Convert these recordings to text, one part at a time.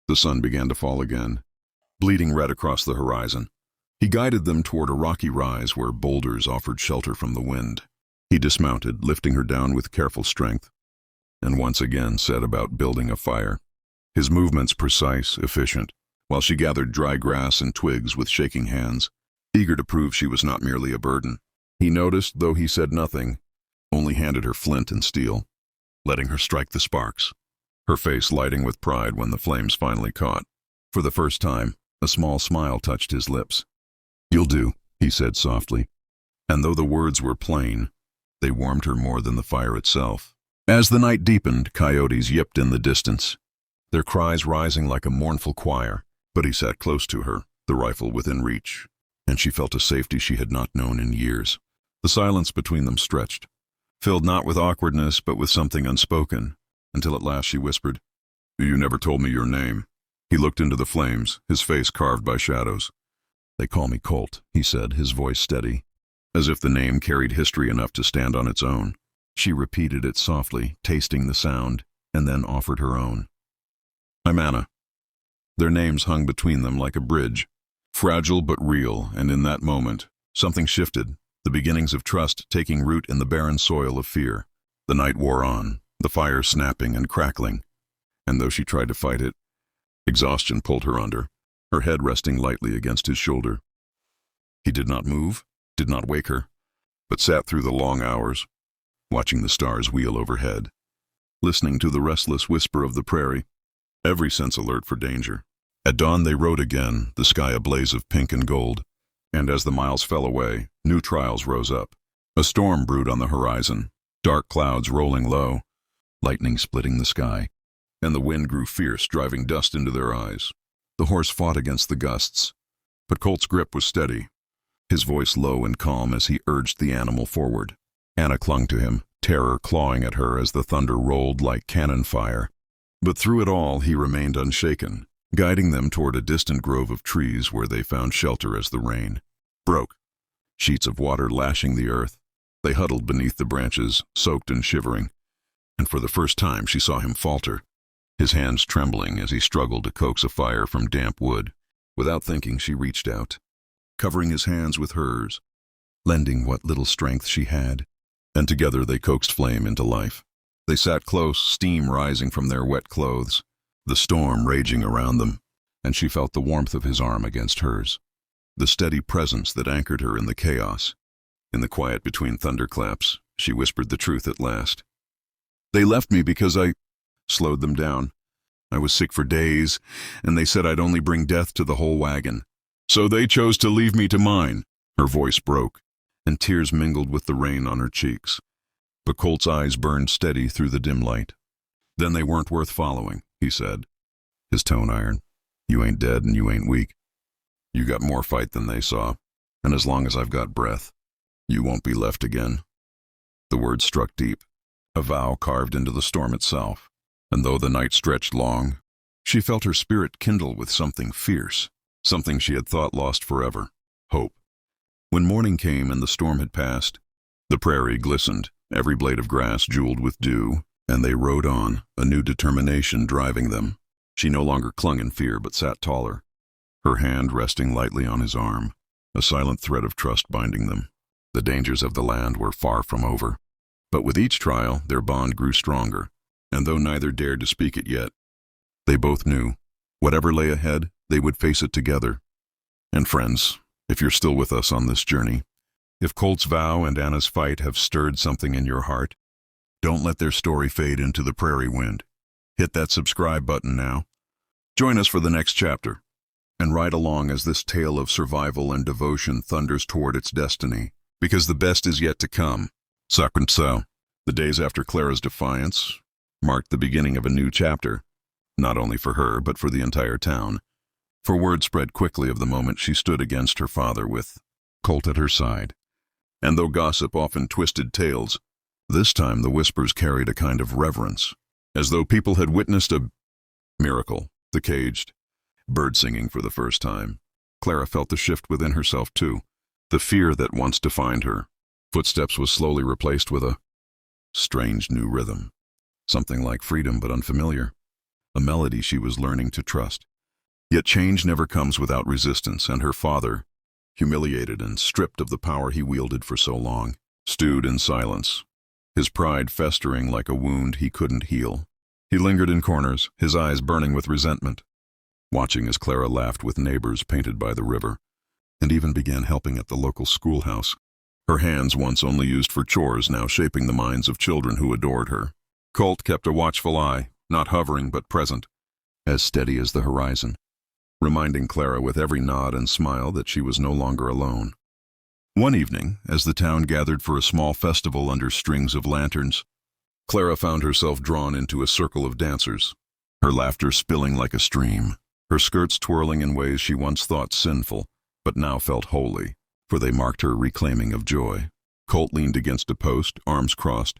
The sun began to fall again, bleeding red across the horizon. He guided them toward a rocky rise where boulders offered shelter from the wind. He dismounted, lifting her down with careful strength, and once again set about building a fire. His movements precise, efficient, while she gathered dry grass and twigs with shaking hands, eager to prove she was not merely a burden. He noticed, though he said nothing, only handed her flint and steel, letting her strike the sparks, her face lighting with pride when the flames finally caught. For the first time, a small smile touched his lips. "You'll do," he said softly, and though the words were plain, they warmed her more than the fire itself. As the night deepened, coyotes yipped in the distance, their cries rising like a mournful choir. But he sat close to her, the rifle within reach, and she felt a safety she had not known in years. The silence between them stretched, filled not with awkwardness but with something unspoken, until at last she whispered, "You never told me your name." He looked into the flames, his face carved by shadows. "They call me Colt," he said, his voice steady, as if the name carried history enough to stand on its own. She repeated it softly, tasting the sound, and then offered her own. "I'm Anna." Their names hung between them like a bridge, fragile but real, and in that moment, something shifted, the beginnings of trust taking root in the barren soil of fear. The night wore on, the fire snapping and crackling, and though she tried to fight it, exhaustion pulled her under, her head resting lightly against his shoulder. He did not move, did not wake her, but sat through the long hours, watching the stars wheel overhead, listening to the restless whisper of the prairie, every sense alert for danger. At dawn they rode again, the sky a blaze of pink and gold, and as the miles fell away, new trials rose up. A storm brewed on the horizon, dark clouds rolling low, lightning splitting the sky, and the wind grew fierce, driving dust into their eyes. The horse fought against the gusts, but Colt's grip was steady, his voice low and calm as he urged the animal forward. Anna clung to him, terror clawing at her as the thunder rolled like cannon fire. But through it all he remained unshaken, guiding them toward a distant grove of trees where they found shelter as the rain broke. Sheets of water lashing the earth, they huddled beneath the branches, soaked and shivering, and for the first time she saw him falter, his hands trembling as he struggled to coax a fire from damp wood. Without thinking, she reached out, covering his hands with hers, lending what little strength she had, and together they coaxed flame into life. They sat close, steam rising from their wet clothes, the storm raging around them, and she felt the warmth of his arm against hers, the steady presence that anchored her in the chaos. In the quiet between thunderclaps, she whispered the truth at last. "They left me because I slowed them down. I was sick for days, and they said I'd only bring death to the whole wagon. So they chose to leave me to mine." Her voice broke, and tears mingled with the rain on her cheeks. But Colt's eyes burned steady through the dim light. "Then they weren't worth following," he said, his tone iron. "You ain't dead and you ain't weak. You got more fight than they saw, and as long as I've got breath, you won't be left again." The words struck deep, a vow carved into the storm itself, and though the night stretched long, she felt her spirit kindle with something fierce, something she had thought lost forever, hope. When morning came and the storm had passed, the prairie glistened, every blade of grass jeweled with dew, and they rode on, a new determination driving them. She no longer clung in fear but sat taller, her hand resting lightly on his arm, a silent thread of trust binding them. The dangers of the land were far from over, but with each trial their bond grew stronger, and though neither dared to speak it yet, they both knew, whatever lay ahead, they would face it together. And friends, if you're still with us on this journey, if Colt's vow and Anna's fight have stirred something in your heart, don't let their story fade into the prairie wind. Hit that subscribe button now. Join us for the next chapter, and ride along as this tale of survival and devotion thunders toward its destiny, because the best is yet to come. Sakwentsao, the days after Clara's defiance, marked the beginning of a new chapter, not only for her but for the entire town. For word spread quickly of the moment she stood against her father with Colt at her side. And though gossip often twisted tales, this time the whispers carried a kind of reverence, as though people had witnessed a miracle. The caged bird singing for the first time. Clara felt the shift within herself too, the fear that once defined her. Footsteps was slowly replaced with a strange new rhythm, something like freedom but unfamiliar. a melody she was learning to trust. Yet change never comes without resistance, and her father, humiliated and stripped of the power he wielded for so long, stewed in silence, his pride festering like a wound he couldn't heal. He lingered in corners, his eyes burning with resentment, watching as Clara laughed with neighbors painted by the river, and even began helping at the local schoolhouse. Her hands, once only used for chores, now shaping the minds of children who adored her. Colt kept a watchful eye, not hovering but present, as steady as the horizon, reminding Clara with every nod and smile that she was no longer alone. One evening, as the town gathered for a small festival under strings of lanterns, Clara found herself drawn into a circle of dancers, her laughter spilling like a stream, her skirts twirling in ways she once thought sinful, but now felt holy, for they marked her reclaiming of joy. Colt leaned against a post, arms crossed,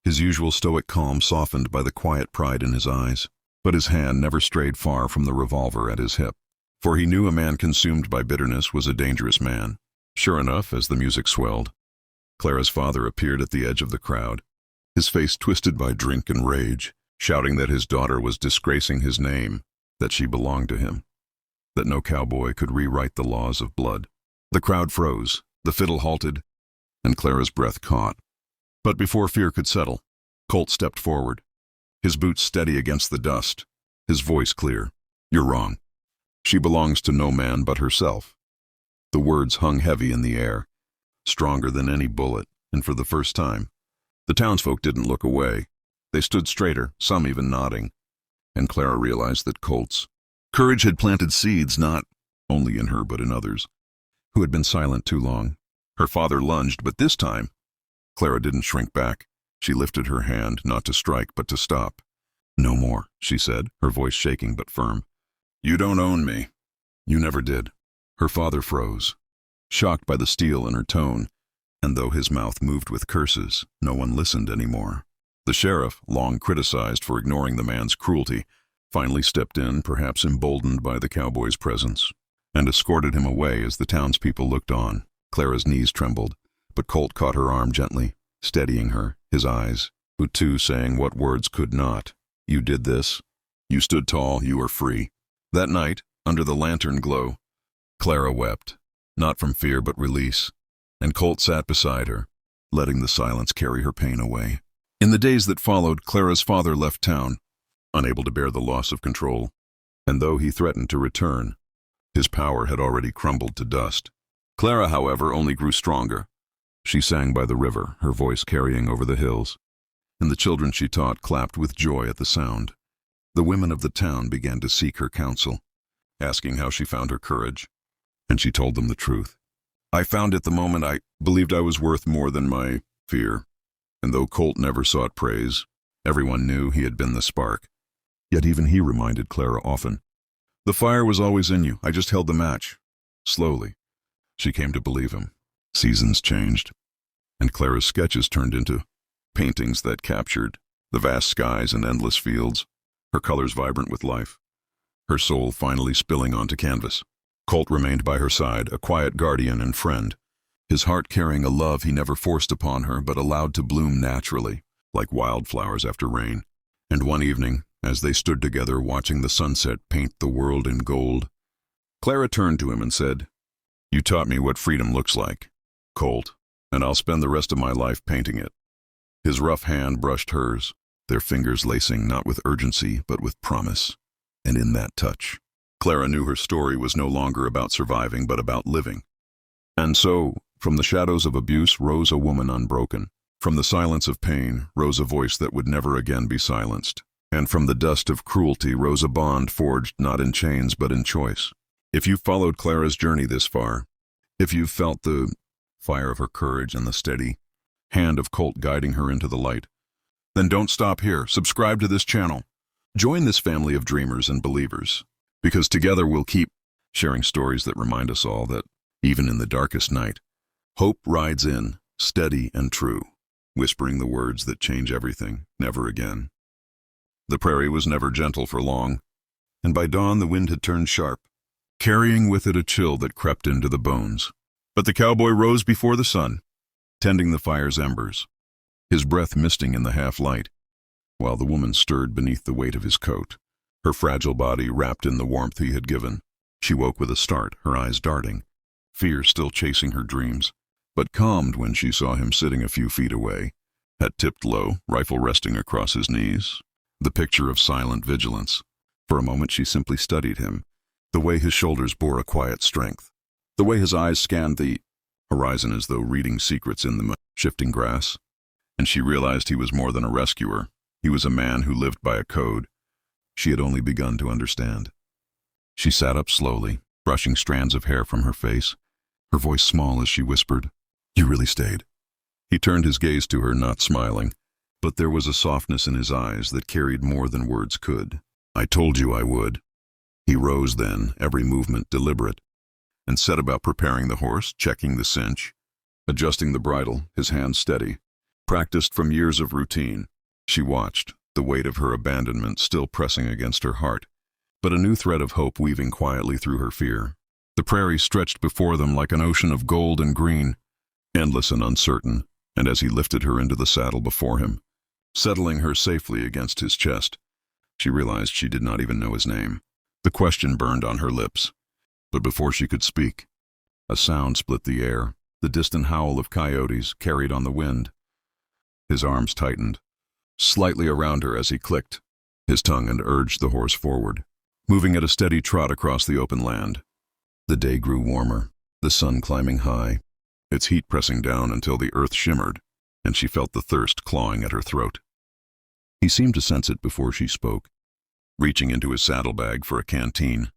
his usual stoic calm softened by the quiet pride in his eyes, but his hand never strayed far from the revolver at his hip, for he knew a man consumed by bitterness was a dangerous man. Sure enough, as the music swelled, Clara's father appeared at the edge of the crowd, his face twisted by drink and rage, shouting that his daughter was disgracing his name, that she belonged to him, that no cowboy could rewrite the laws of blood. The crowd froze, the fiddle halted, and Clara's breath caught. But before fear could settle, Colt stepped forward, his boots steady against the dust, his voice clear. "You're wrong. She belongs to no man but herself." The words hung heavy in the air, stronger than any bullet, and for the first time, the townsfolk didn't look away. They stood straighter, some even nodding, and Clara realized that Colt's courage had planted seeds not only in her but in others, who had been silent too long. Her father lunged, but this time, Clara didn't shrink back. She lifted her hand, not to strike, but to stop. "No more," she said, her voice shaking but firm. "You don't own me." "You never did." Her father froze, shocked by the steel in her tone, and though his mouth moved with curses, no one listened anymore. The sheriff, long criticized for ignoring the man's cruelty, finally stepped in, perhaps emboldened by the cowboy's presence, and escorted him away as the townspeople looked on. Clara's knees trembled, but Colt caught her arm gently, steadying her, his eyes, who too saying what words could not. "You did this. You stood tall, you are free." That night, under the lantern glow, Clara wept, not from fear but release, and Colt sat beside her, letting the silence carry her pain away. In the days that followed, Clara's father left town, unable to bear the loss of control, and though he threatened to return, his power had already crumbled to dust. Clara, however, only grew stronger. She sang by the river, her voice carrying over the hills, and the children she taught clapped with joy at the sound. The women of the town began to seek her counsel, asking how she found her courage, and she told them the truth. "I found it the moment I believed I was worth more than my fear." And though Colt never sought praise, everyone knew he had been the spark. Yet even he reminded Clara often, "The fire was always in you, I just held the match." Slowly, she came to believe him. Seasons changed, and Clara's sketches turned into paintings that captured the vast skies and endless fields, her colors vibrant with life, her soul finally spilling onto canvas. Colt remained by her side, a quiet guardian and friend, his heart carrying a love he never forced upon her but allowed to bloom naturally, like wildflowers after rain. And one evening, as they stood together watching the sunset paint the world in gold, Clara turned to him and said, "You taught me what freedom looks like, Colt, and I'll spend the rest of my life painting it." His rough hand brushed hers, their fingers lacing not with urgency but with promise. And in that touch, Clara knew her story was no longer about surviving but about living. And so, from the shadows of abuse rose a woman unbroken. From the silence of pain rose a voice that would never again be silenced. And from the dust of cruelty rose a bond forged not in chains but in choice. If you've followed Clara's journey this far, if you've felt the fire of her courage and the steady hand of Colt guiding her into the light, then don't stop here. Subscribe to this channel. Join this family of dreamers and believers, because together we'll keep sharing stories that remind us all that, even in the darkest night, hope rides in, steady and true, whispering the words that change everything, never again. The prairie was never gentle for long, and by dawn the wind had turned sharp, carrying with it a chill that crept into the bones. But the cowboy rose before the sun, tending the fire's embers, his breath misting in the half-light, while the woman stirred beneath the weight of his coat. her fragile body wrapped in the warmth he had given. She woke with a start, her eyes darting, fear still chasing her dreams, but calmed when she saw him sitting a few feet away, head tipped low, rifle resting across his knees, the picture of silent vigilance. For a moment she simply studied him, the way his shoulders bore a quiet strength, the way his eyes scanned the horizon as though reading secrets in the shifting grass. And she realized he was more than a rescuer. He was a man who lived by a code she had only begun to understand. She sat up slowly, brushing strands of hair from her face, her voice small as she whispered, "You really stayed." He turned his gaze to her, not smiling, but there was a softness in his eyes that carried more than words could. "I told you I would." He rose then, every movement deliberate, and set about preparing the horse, checking the cinch, adjusting the bridle, his hands steady, practiced from years of routine. She watched, the weight of her abandonment still pressing against her heart, but a new thread of hope weaving quietly through her fear. The prairie stretched before them like an ocean of gold and green, endless and uncertain, and as he lifted her into the saddle before him, settling her safely against his chest, she realized she did not even know his name. The question burned on her lips, but before she could speak, a sound split the air, the distant howl of coyotes carried on the wind. His arms tightened slightly around her as he clicked his tongue and urged the horse forward, moving at a steady trot across the open land. The day grew warmer, the sun climbing high, its heat pressing down until the earth shimmered, and she felt the thirst clawing at her throat. He seemed to sense it before she spoke, reaching into his saddlebag for a canteen,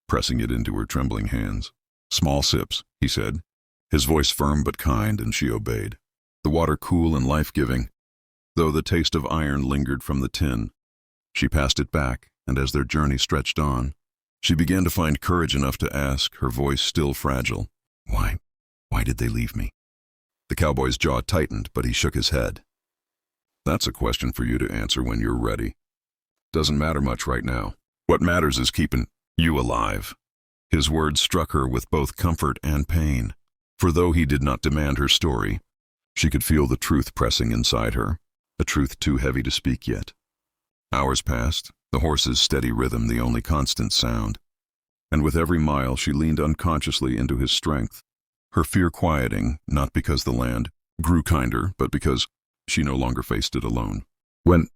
pressing it into her trembling hands. "Small sips," he said, his voice firm but kind, and she obeyed. The water cool and life-giving, though the taste of iron lingered from the tin. She passed it back, and as their journey stretched on, she began to find courage enough to ask, her voice still fragile, Why did they leave me?" The cowboy's jaw tightened, but he shook his head. "That's a question for you to answer when you're ready. Doesn't matter much right now. What matters is keeping you alive." His words struck her with both comfort and pain, for though he did not demand her story, she could feel the truth pressing inside her, a truth too heavy to speak yet. Hours passed, the horse's steady rhythm the only constant sound, and with every mile she leaned unconsciously into his strength, her fear quieting, not because the land grew kinder, but because she no longer faced it alone. When